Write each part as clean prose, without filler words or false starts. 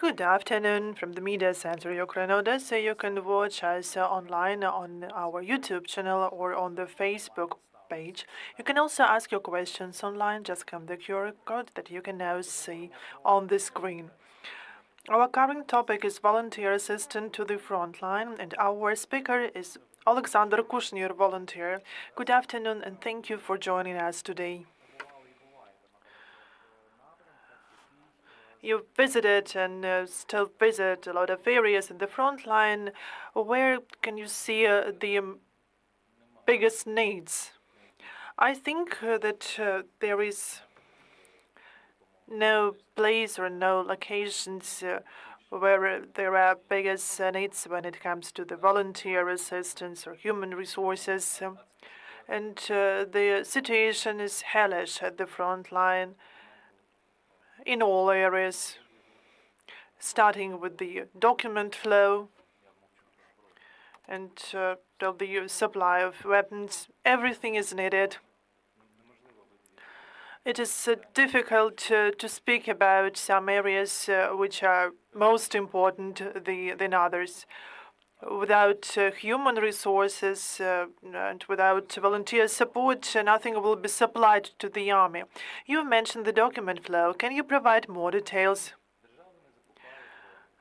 Good afternoon from the media center Ukraine, Odesa. You can watch us online on our YouTube channel or on the Facebook page. You can also ask your questions online. Just scan the QR code that you can now see on the screen. Our current topic is volunteer assistant to the frontline, and our speaker is Oleksandr Kushnir, volunteer. Good afternoon, and thank you for joining us today. You visited and still visit a lot of areas in the front line. Where can you see the biggest needs? I think that there is no place or no locations where there are biggest needs when it comes to the volunteer assistance or human resources. And the situation is hellish at the front line in all areas, starting with the document flow and the supply of weapons. Everything is needed. It is difficult to speak about some areas which are most important than others. Without human resources and without volunteer support, nothing will be supplied to the army. You mentioned the document flow. Can you provide more details?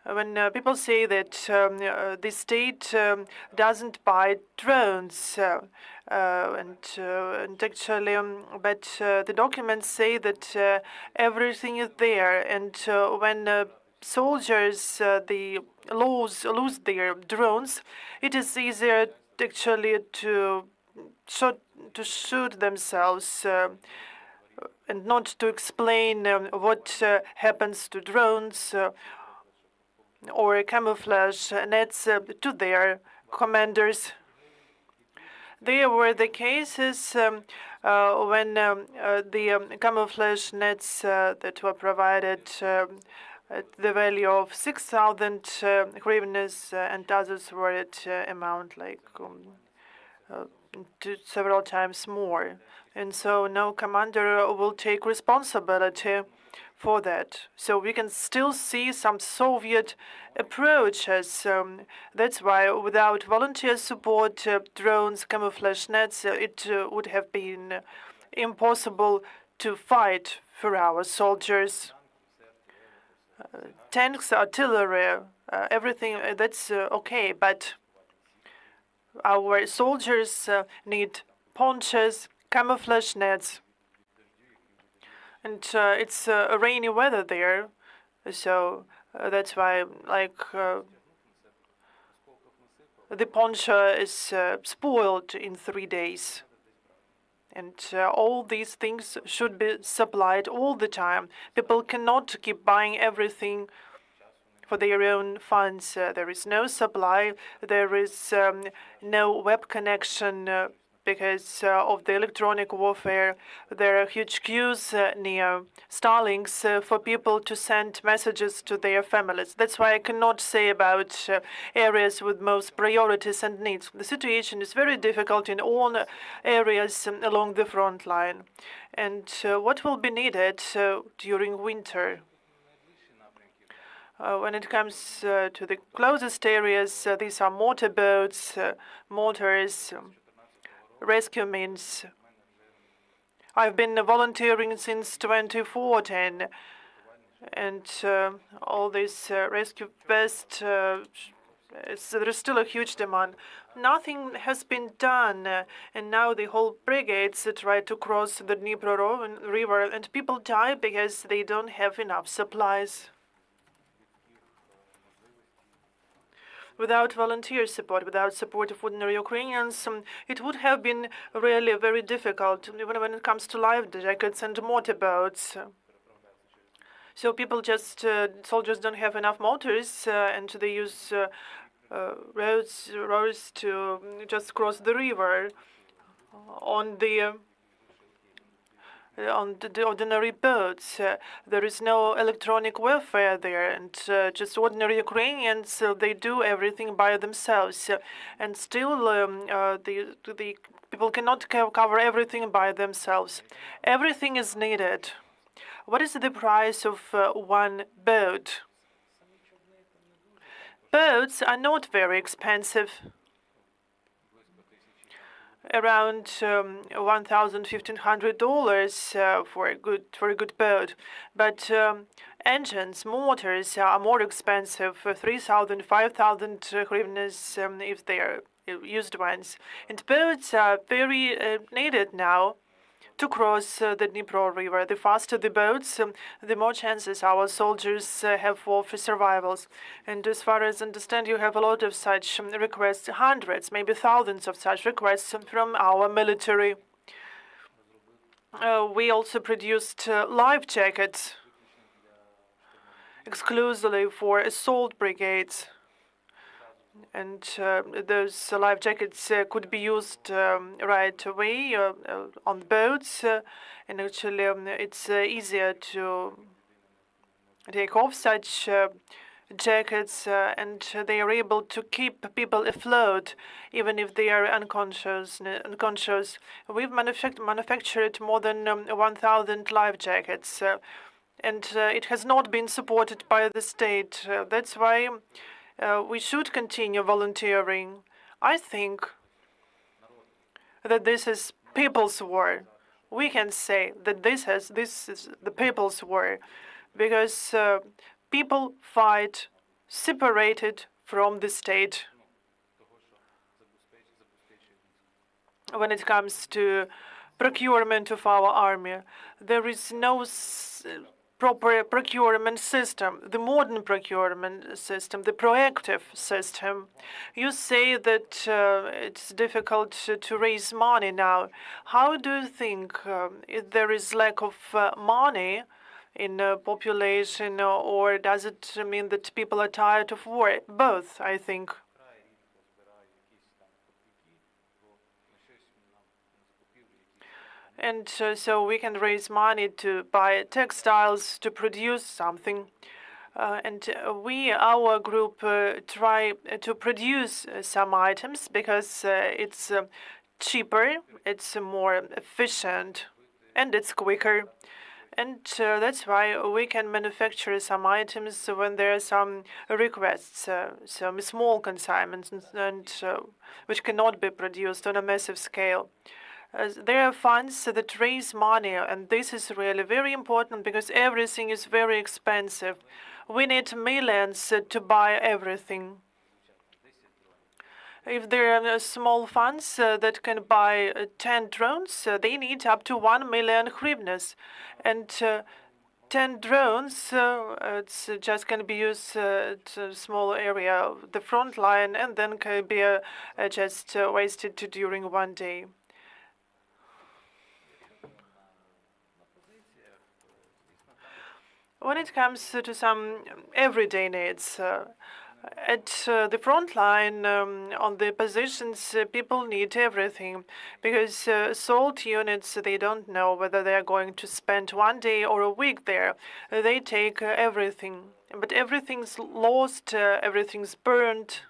When people say that the state doesn't buy drones, and actually, but the documents say that everything is there, and when soldiers the lose their drones, it is easier actually to shoot themselves and not to explain what happens to drones or camouflage nets to their commanders. There were the cases when the camouflage nets that were provided at the value of 6,000 hryvnias and others were at amount like several times more. And so no commander will take responsibility for that. So we can still see some Soviet approaches. That's why without volunteer support, drones, camouflage nets, it would have been impossible to fight for our soldiers. Tanks, artillery, everything, that's okay, but our soldiers need ponchos, camouflage nets. And it's rainy weather there, so that's why, like, the poncho is spoiled in 3 days. And all these things should be supplied all the time. People cannot keep buying everything for their own funds. There is no supply. There is no web connection because of the electronic warfare. There are huge queues near Starlinks for people to send messages to their families. That's why I cannot say about areas with most priorities and needs. The situation is very difficult in all areas along the front line. And what will be needed during winter? When it comes to the closest areas, these are motorboats, mortars, rescue means. I've been volunteering since 2014, and all this rescue vest, there's still a huge demand. Nothing has been done, and now the whole brigades try to cross the Dnipro River, and people die because they don't have enough supplies. Without volunteer support, without support of ordinary Ukrainians, it would have been really very difficult, even when it comes to life jackets and motorboats. So people just, soldiers don't have enough motors, and they use roads to just cross the river on the ordinary boats. There is no electronic warfare there, and just ordinary Ukrainians, they do everything by themselves. And still, the people cannot cover everything by themselves. Everything is needed. What is the price of one boat? boats are not very expensive, around $1,000–1,500 for a good boat, but engines, motors are more expensive, 3,000–5,000 hryvnias if they are used ones. And boats are very needed now to cross the Dnipro River. The faster the boats, the more chances our soldiers have for survivals. And as far as I understand, you have a lot of such requests, hundreds, maybe thousands of such requests from our military. We also produced life jackets exclusively for assault brigades. And those life jackets could be used right away on boats, and actually it's easier to take off such jackets, and they are able to keep people afloat even if they are unconscious. We've manufactured more than 1,000 life jackets, and it has not been supported by the state. That's why we should continue volunteering. I think that this is people's war. We can say that this is the people's war, because people fight separated from the state. When it comes to procurement of our army, there is no proper procurement system, the modern procurement system, the proactive system. You say that it's difficult to raise money now. How do you think if there is lack of money in the population, or does it mean that people are tired of war? Both, I think. And so we can raise money to buy textiles, to produce something. And our group, try to produce some items because it's cheaper, it's more efficient, and it's quicker. And that's why we can manufacture some items when there are some requests, some small consignments, and which cannot be produced on a massive scale. There are funds that raise money, and this is really very important because everything is very expensive. We need millions to buy everything. If there are small funds that can buy 10 drones, they need up to 1 million hryvnias. And 10 drones, it's just can be used to a small area of the front line, and then can be just wasted during one day. When it comes to some everyday needs, at the front line, on the positions, people need everything, because assault units, they don't know whether they are going to spend one day or a week there. They take everything, but everything's lost, everything's burned.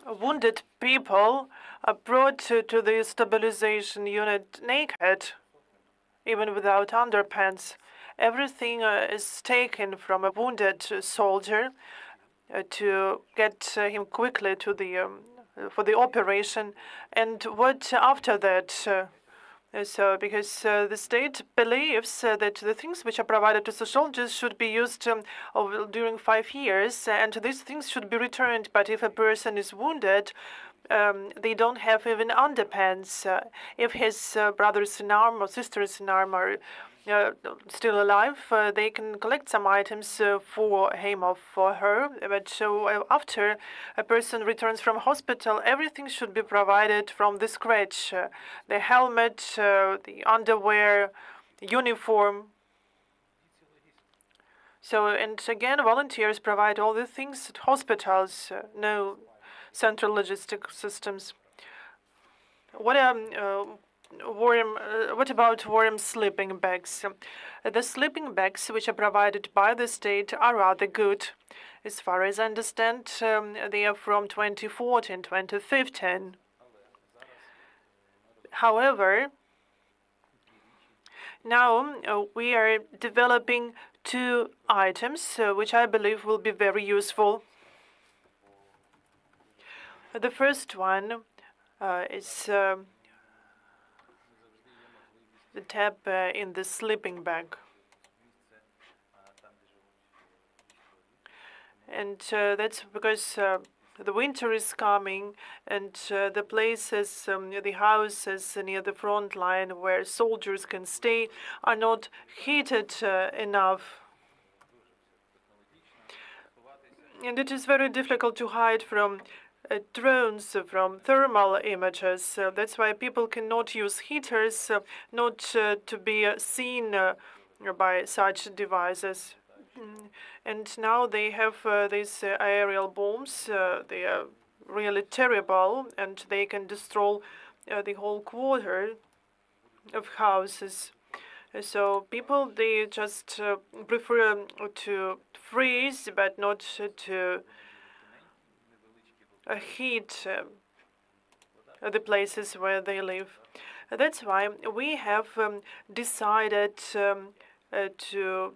Wounded people are brought to the stabilization unit naked, even without underpants. Everything is taken from a wounded soldier to get him quickly to the for the operation. And what after that? Because the state believes that the things which are provided to the soldiers should be used during 5 years, and these things should be returned. But if a person is wounded, they don't have even underpants. If his brothers in arms or sisters in arms are still alive, they can collect some items for him or for her. But so after a person returns from hospital, everything should be provided from the scratch: the helmet, the underwear, uniform. So, and again, volunteers provide all the things at hospitals. No central logistic systems. What about warm sleeping bags? The sleeping bags which are provided by the state are rather good. As far as I understand, they are from 2014, 2015. However, Now we are developing two items which I believe will be very useful. The first one is the tab in the sleeping bag. And that's because the winter is coming, and the places, the houses near the front line where soldiers can stay are not heated enough. And it is very difficult to hide from drones, from thermal images. That's why people cannot use heaters, not to be seen by such devices. And now they have these aerial bombs. They are really terrible, and they can destroy the whole quarter of houses. So people, they just prefer to freeze, but not to heat the places where they live. That's why we have decided to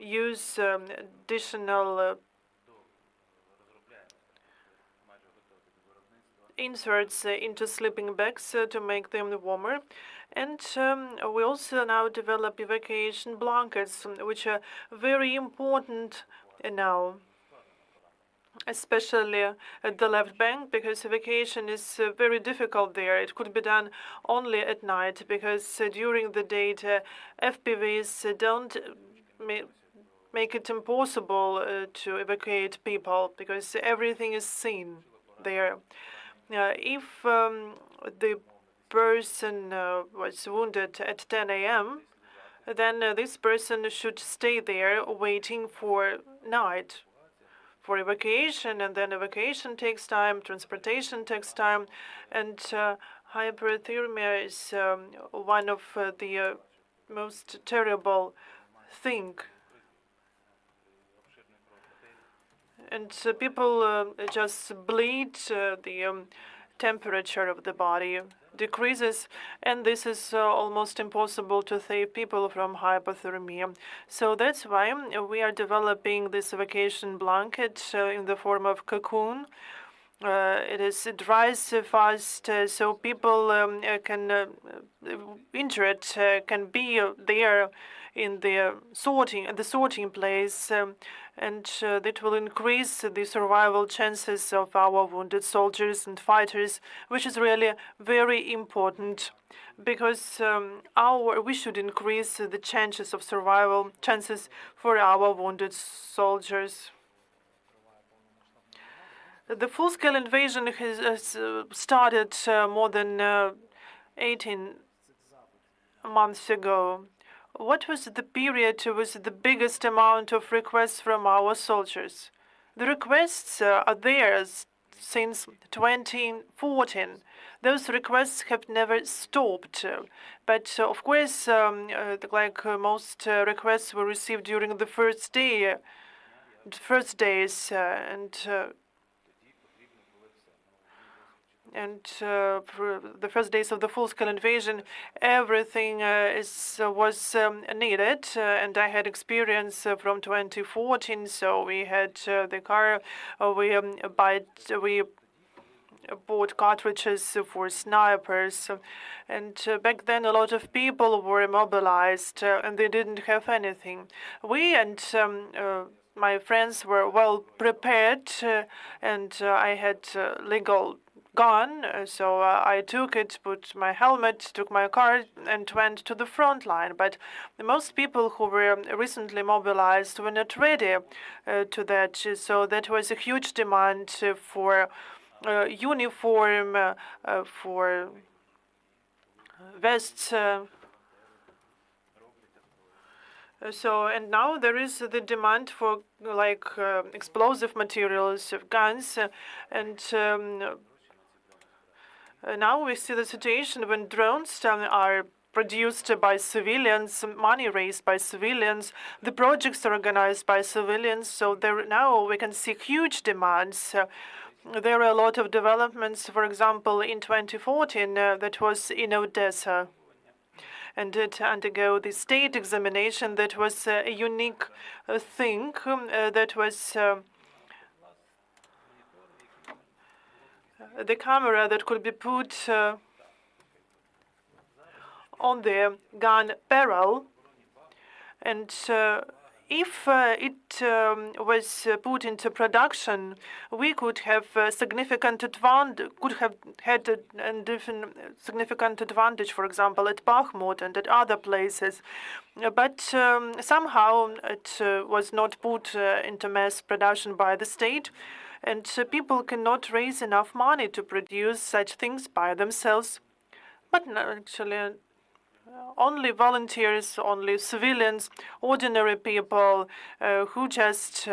use additional inserts into sleeping bags to make them warmer. And we also now develop evacuation blankets, which are very important now, especially at the left bank, because evacuation is very difficult there. It could be done only at night, because during the day FPVs don't make it impossible to evacuate people, because everything is seen there. If the person was wounded at 10 a.m., then this person should stay there waiting for night for evacuation, and then evacuation takes time, transportation takes time, and hyperthermia is one of the most terrible thing. And people just bleed, the temperature of the body decreases, and this is almost impossible to save people from hypothermia. So that's why we are developing this evacuation blanket in the form of cocoon. It dries fast, so people injured can be there in the sorting place, and that will increase the survival chances of our wounded soldiers and fighters, which is really very important, because we should increase the chances of survival chances for our wounded soldiers. The full-scale invasion has started more than 18 months ago. What was the period with the biggest amount of requests from our soldiers? The requests are there since 2014. Those requests have never stopped. But of course, like most requests were received during the first days, and for the first days of the full-scale invasion, everything was needed, and I had experience from 2014. So we had the car, we bought cartridges for snipers, and back then a lot of people were mobilized, and they didn't have anything. We and my friends were well prepared, and I had legal gun, so I took it, put my helmet, took my car, and went to the front line. But most people who were recently mobilized were not ready to that, so that was a huge demand for uniform, for vests. And now there is the demand for like explosive materials, guns, and now we see the situation when drones are produced by civilians, money raised by civilians, the projects are organized by civilians. So now we can see huge demands. There are a lot of developments. For example, in 2014, that was in Odesa. and did undergo the state examination. That was a unique thing. That was the camera that could be put on the gun barrel, and if it was put into production, we could have significant could have had a different significant advantage, for example, at Bakhmut and at other places. But somehow it was not put into mass production by the state, and people cannot raise enough money to produce such things by themselves. But no, actually, only volunteers, only civilians, ordinary people who just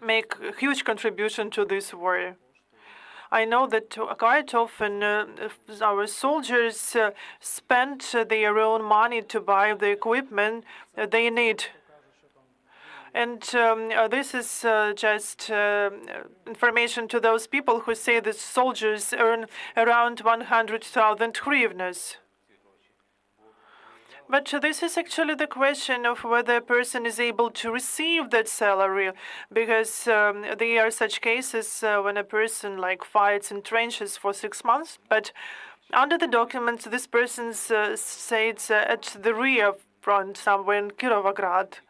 make a huge contribution to this war. I know that quite often our soldiers spend their own money to buy the equipment they need. And this is just information to those people who say that soldiers earn around 100,000 hryvnias. But this is actually the question of whether a person is able to receive that salary, because there are such cases when a person fights in trenches for 6 months, but under the documents this person stays at the rear front somewhere in Kirovograd.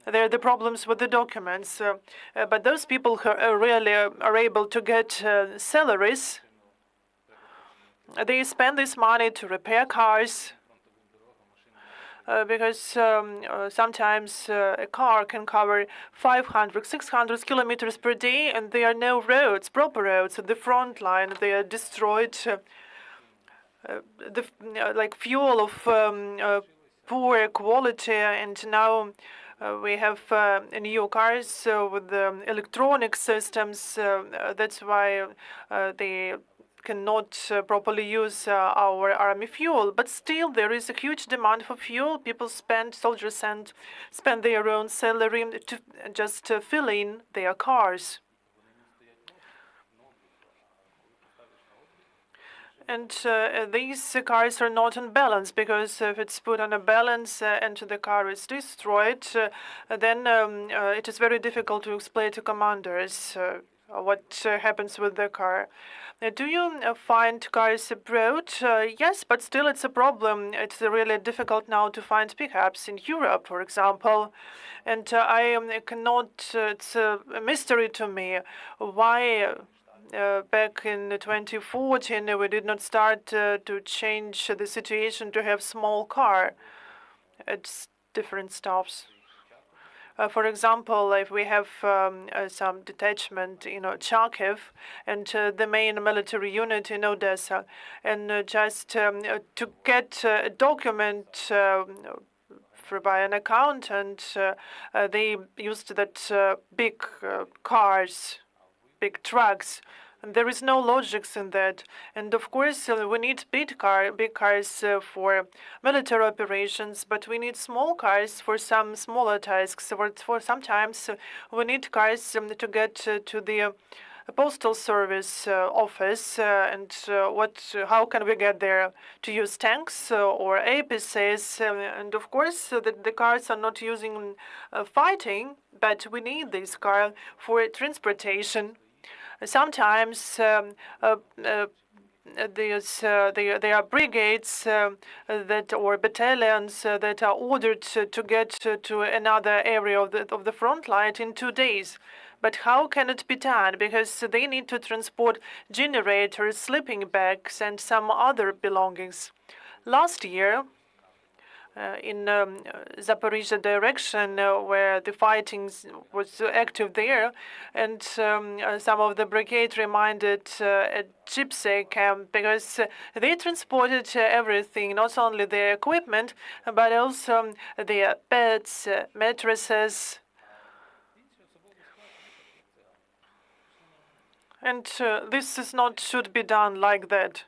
There are the problems with the documents, but those people who really are able to get salaries, they spend this money to repair cars, because sometimes a car can cover 500, 600 kilometers per day, and there are no roads, proper roads at the front line. They are destroyed. Like fuel of poor quality, and now we have new cars with electronic systems. That's why they cannot properly use our army fuel. But still, there is a huge demand for fuel. Soldiers spend their own salary to just fill in their cars. And these cars are not on balance, because if it's put on a balance and the car is destroyed, then it is very difficult to explain to commanders what happens with the car. Do you find cars abroad? Yes, but still it's a problem. It's really difficult now to find pickups in Europe, for example. And I cannot, it's a mystery to me why back in 2014 we did not start to change the situation to have small car at different stops. For example, if we have some detachment in Charkiv and the main military unit in Odesa, and just to get a document by an accountant, they used that big cars, big trucks. And there is no logic in that. And of course, we need big cars for military operations, but we need small cars for some smaller tasks. For sometimes we need cars to get to the postal service office. How can we get there? To use tanks or APCs? And of course, the cars are not using fighting, but we need this car for transportation. Sometimes there are brigades or battalions that are ordered to get to another area of the front line in 2 days. But how can it be done? Because they need to transport generators, sleeping bags, and some other belongings. Last year, in Zaporizhia direction, where the fighting was active there, and some of the brigade reminded a gypsy camp, because they transported everything, not only their equipment, but also their beds, mattresses. And this should be done like that.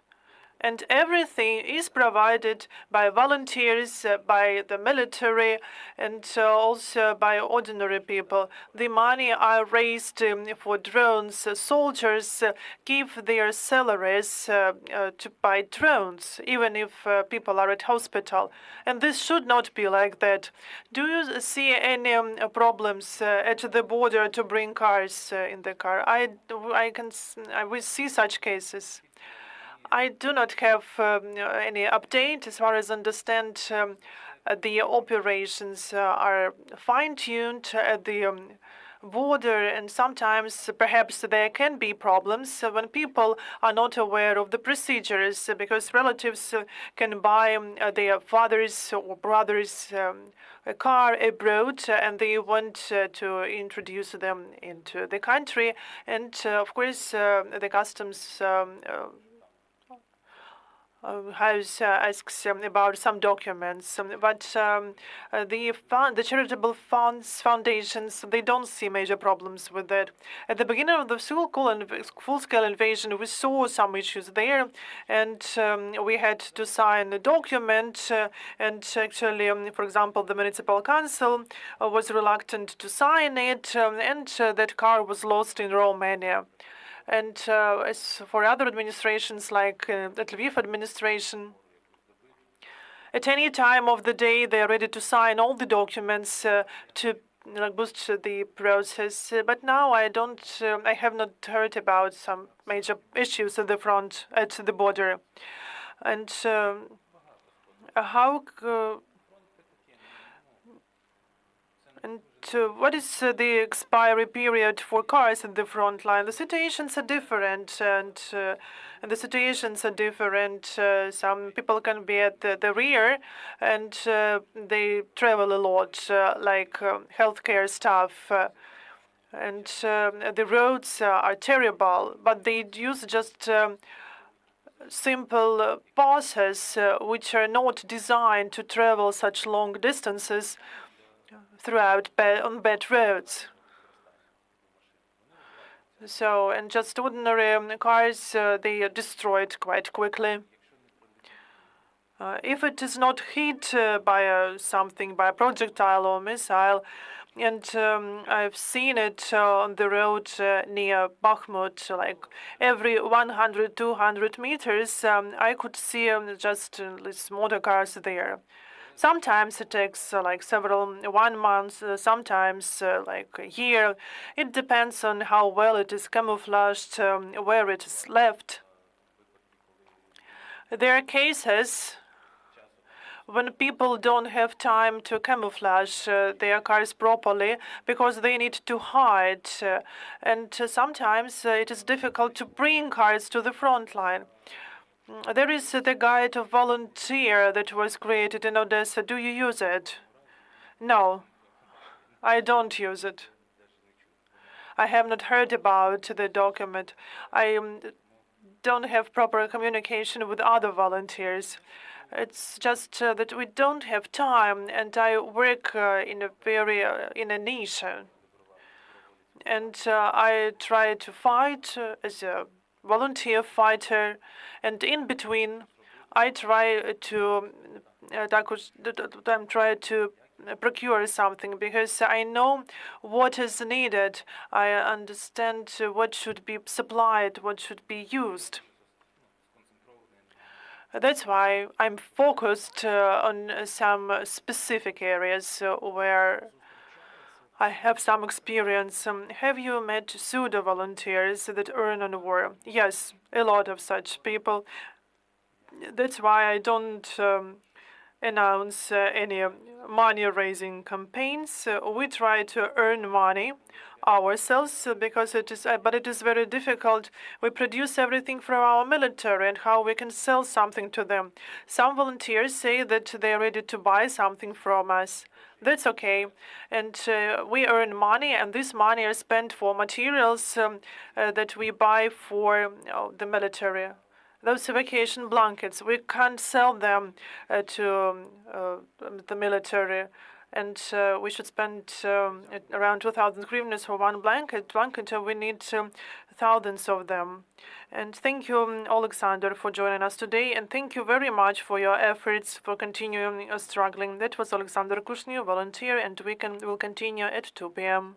And everything is provided by volunteers, by the military, and also by ordinary people. The money are raised for drones. Soldiers give their salaries to buy drones, even if people are at hospital. And this should not be like that. Do you see any problems at the border to bring cars in the car? I will see such cases. I do not have any update. As far as I understand, the operations are fine-tuned at the border, and sometimes perhaps there can be problems when people are not aware of the procedures, because relatives can buy their fathers or brothers a car abroad, and they want to introduce them into the country, and of course the customs House asks about some documents, but the charitable funds, foundations, they don't see major problems with that. At the beginning of the full-scale invasion, we saw some issues there, and we had to sign a document, and actually, for example, the municipal council was reluctant to sign it, and that car was lost in Romania. And as for other administrations, like the Lviv administration, at any time of the day, they are ready to sign all the documents to boost the process. But now I have not heard about some major issues at the front, at the border. And what is the expiry period for cars at the front line? The situations are different, and the situations are different. Some people can be at the rear, and they travel a lot, like healthcare staff. And the roads are terrible, but they use just simple passes, which are not designed to travel such long distances throughout on bad roads. So, and just ordinary cars, they are destroyed quite quickly. If it is not hit by something, by a projectile or missile, and I've seen it on the road near Bakhmut, like every 100, 200 meters, I could see just these motor cars there. Sometimes it takes like 1 month, sometimes like a year. It depends on how well it is camouflaged, where it is left. There are cases when people don't have time to camouflage their cars properly because they need to hide. And sometimes it is difficult to bring cars to the front line. There is the guide of volunteer that was created in Odesa. Do you use it? No, I don't use it. I have not heard about the document. I don't have proper communication with other volunteers. It's just that we don't have time, and I work in a niche, and I try to fight as a volunteer fighter, and in between, I try to procure something because I know what is needed. I understand what should be supplied, what should be used. That's why I'm focused on some specific areas where I have some experience. Have you met pseudo volunteers that earn on war? Yes, a lot of such people. That's why I don't announce any money-raising campaigns. We try to earn money ourselves because it is very difficult. We produce everything from our military, and how we can sell something to them. Some volunteers say that they are ready to buy something from us. That's okay, and we earn money, and this money is spent for materials that we buy for the military. Those vacation blankets, we can't sell them to the military. and we should spend around 2,000 hryvnias for one blanket. We need thousands of them. And thank you, Oleksandr, for joining us today, and thank you very much for your efforts for continuing struggling. That was Oleksandr Kushnir, volunteer, and will continue at 2 p.m.